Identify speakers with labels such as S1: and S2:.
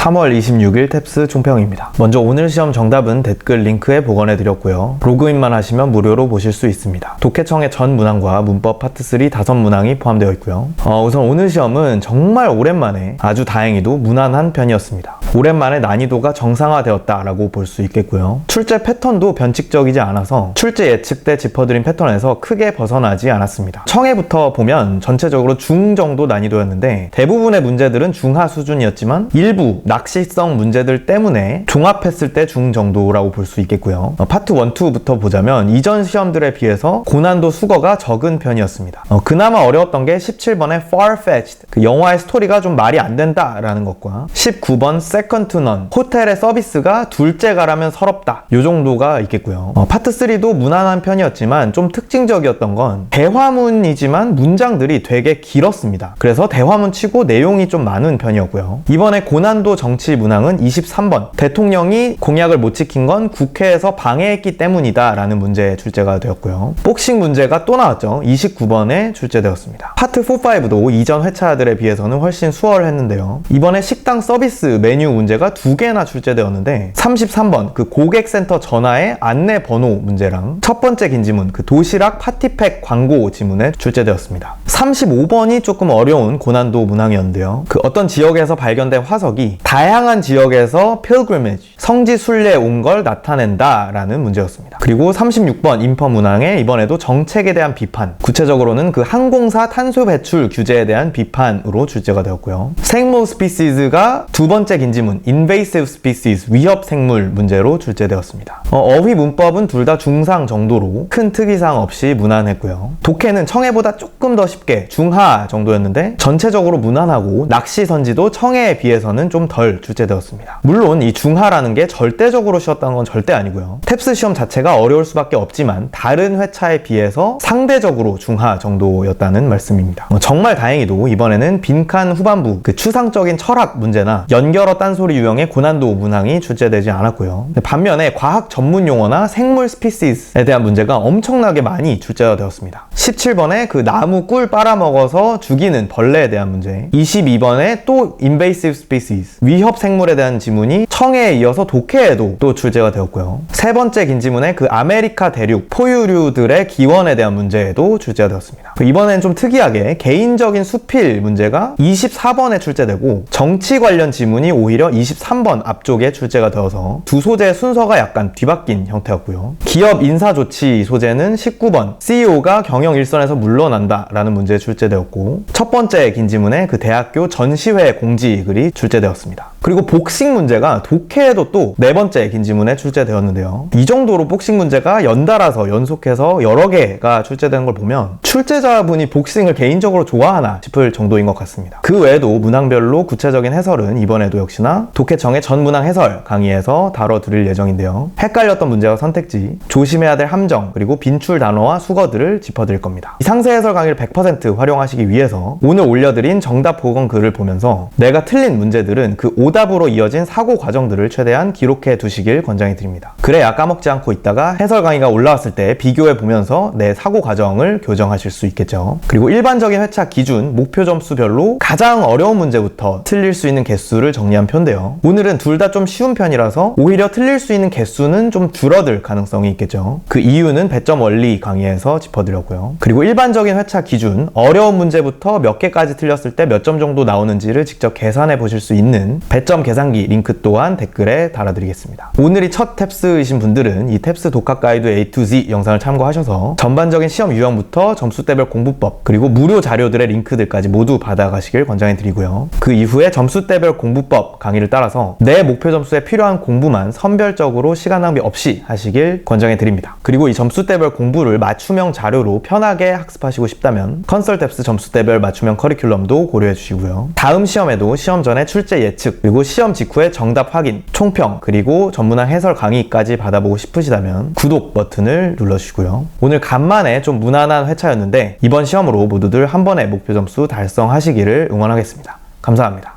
S1: 3월 26일 탭스 총평입니다. 먼저 오늘 시험 정답은 댓글 링크에 보관해드렸고요. 로그인만 하시면 무료로 보실 수 있습니다. 독해청의 전 문항과 문법 파트 3 5문항이 포함되어 있고요. 우선 오늘 시험은 정말 오랜만에 아주 다행히도 무난한 편이었습니다. 오랜만에 난이도가 정상화되었다라고 볼 수 있겠고요. 출제 패턴도 변칙적이지 않아서 출제 예측 때 짚어드린 패턴에서 크게 벗어나지 않았습니다. 청해부터 보면 전체적으로 중 정도 난이도였는데 대부분의 문제들은 중하 수준이었지만 일부 낚시성 문제들 때문에 종합했을 때 중 정도라고 볼 수 있겠고요. 파트 1, 2부터 보자면 이전 시험들에 비해서 고난도 수거가 적은 편이었습니다. 그나마 어려웠던 게 17번의 Far-Fetched, 그 영화의 스토리가 좀 말이 안 된다라는 것과 19번 Second to None, 호텔의 서비스가 둘째가라면 서럽다, 요 정도가 있겠고요. 파트 3도 무난한 편이었지만 좀 특징적이었던 건 대화문이지만 문장들이 되게 길었습니다. 그래서 대화문 치고 내용이 좀 많은 편이었고요. 이번에 고난도 정치 문항은 23번, 대통령이 공약을 못 지킨 건 국회에서 방해했기 때문이다 라는 문제 출제가 되었고요. 복싱 문제가 또 나왔죠. 29번에 출제되었습니다. 파트 4, 5도 이전 회차들에 비해서는 훨씬 수월했는데요. 이번에 식당 서비스 메뉴 문제가 2개나 출제되었는데 33번 그 고객센터 전화의 안내 번호 문제랑 첫 번째 긴 지문 그 도시락 파티팩 광고 지문에 출제되었습니다. 35번이 조금 어려운 고난도 문항이었는데요. 그 어떤 지역에서 발견된 화석이 다양한 지역에서 pilgrimage, 성지 순례 온 걸 나타낸다 라는 문제였습니다. 그리고 36번 인퍼 문항에 이번에도 정책에 대한 비판, 구체적으로는 그 항공사 탄소 배출 규제에 대한 비판으로 출제가 되었고요. 생물 스피시즈가 두 번째 긴 지문 invasive species, 위협 생물 문제로 출제되었습니다. 어휘 문법은 둘 다 중상 정도로 큰 특이사항 없이 무난했고요. 독해는 청해보다 조금 더 쉽게 중하 정도였는데 전체적으로 무난하고 낚시 선지도 청해에 비해서는 좀 덜 출제되었습니다. 물론 이 중하라는 게 절대적으로 쉬웠다는 건 절대 아니고요. 탭스 시험 자체가 어려울 수밖에 없지만 다른 회차에 비해서 상대적으로 중하 정도였다는 말씀입니다. 정말 다행히도 이번에는 빈칸 후반부 그 추상적인 철학 문제나 연결어 딴소리 유형의 고난도 문항이 출제되지 않았고요. 반면에 과학 전문 용어나 생물 스피시스에 대한 문제가 엄청나게 많이 출제가 되었습니다. 17번에 그 나무 꿀 빨아먹어서 죽이는 벌레에 대한 문제, 22번에 또 invasive species, 위협 생물에 대한 지문이 청해에 이어서 독해에도 또 출제가 되었고요. 세 번째 긴 지문에 그 아메리카 대륙 포유류들의 기원에 대한 문제에도 출제가 되었습니다. 이번엔 좀 특이하게 개인적인 수필 문제가 24번에 출제되고 정치 관련 지문이 오히려 23번 앞쪽에 출제가 되어서 두 소재의 순서가 약간 뒤바뀐 형태였고요. 기업 인사조치 소재는 19번 CEO가 경영 일선에서 물러난다 라는 문제에 출제되었고 첫 번째 긴 지문에 그 대학교 전시회 공지 글이 출제되었습니다. 그리고 복싱 문제가 독해에도 또 네 번째 긴 지문에 출제되었는데요. 이 정도로 복싱 문제가 연달아서 연속해서 여러 개가 출제되는 걸 보면 출제자분이 복싱을 개인적으로 좋아하나 싶을 정도인 것 같습니다. 그 외에도 문항별로 구체적인 해설은 이번에도 역시나 독해청의 전 문항 해설 강의에서 다뤄드릴 예정인데요. 헷갈렸던 문제와 선택지, 조심해야 될 함정, 그리고 빈출 단어와 수거들을 짚어드릴 겁니다. 이 상세 해설 강의를 100% 활용하시기 위해서 오늘 올려드린 정답 보건 글을 보면서 내가 틀린 문제들은 그 오답으로 이어진 사고 과정들을 최대한 기록해 두시길 권장해 드립니다. 그래야 까먹지 않고 있다가 해설 강의가 올라왔을 때 비교해 보면서 내 사고 과정을 교정하실 수 있겠죠. 그리고 일반적인 회차 기준 목표 점수별로 가장 어려운 문제부터 틀릴 수 있는 개수를 정리한 편인데요. 오늘은 둘 다 좀 쉬운 편이라서 오히려 틀릴 수 있는 개수는 좀 줄어들 가능성이 있겠죠. 그 이유는 배점 원리 강의에서 짚어드렸고요. 그리고 일반적인 회차 기준 어려운 문제부터 몇 개까지 틀렸을 때 몇 점 정도 나오는지를 직접 계산해 보실 수 있는 배점 계산기 링크 또한 댓글에 달아드리겠습니다. 오늘이 첫 탭스이신 분들은 이 탭스 독학 가이드 A to Z 영상을 참고하셔서 전반적인 시험 유형부터 점수대별 공부법 그리고 무료 자료들의 링크들까지 모두 받아가시길 권장해 드리고요. 그 이후에 점수대별 공부법 강의를 따라서 내 목표 점수에 필요한 공부만 선별적으로 시간 낭비 없이 하시길 권장해 드립니다. 그리고 이 점수대별 공부를 맞춤형 자료로 편하게 학습하시고 싶다면 컨설탭스 점수대별 맞춤형 커리큘럼도 고려해 주시고요. 다음 시험에도 시험 전에 출제 예측 그리고 시험 직후에 정답 확인, 총평 그리고 전문학 해설 강의까지 받아보고 싶으시다면 구독 버튼을 눌러주시고요. 오늘 간만에 좀 무난한 회차였는데 이번 시험으로 모두들 한 번에 목표 점수 달성하시기를 응원하겠습니다. 감사합니다.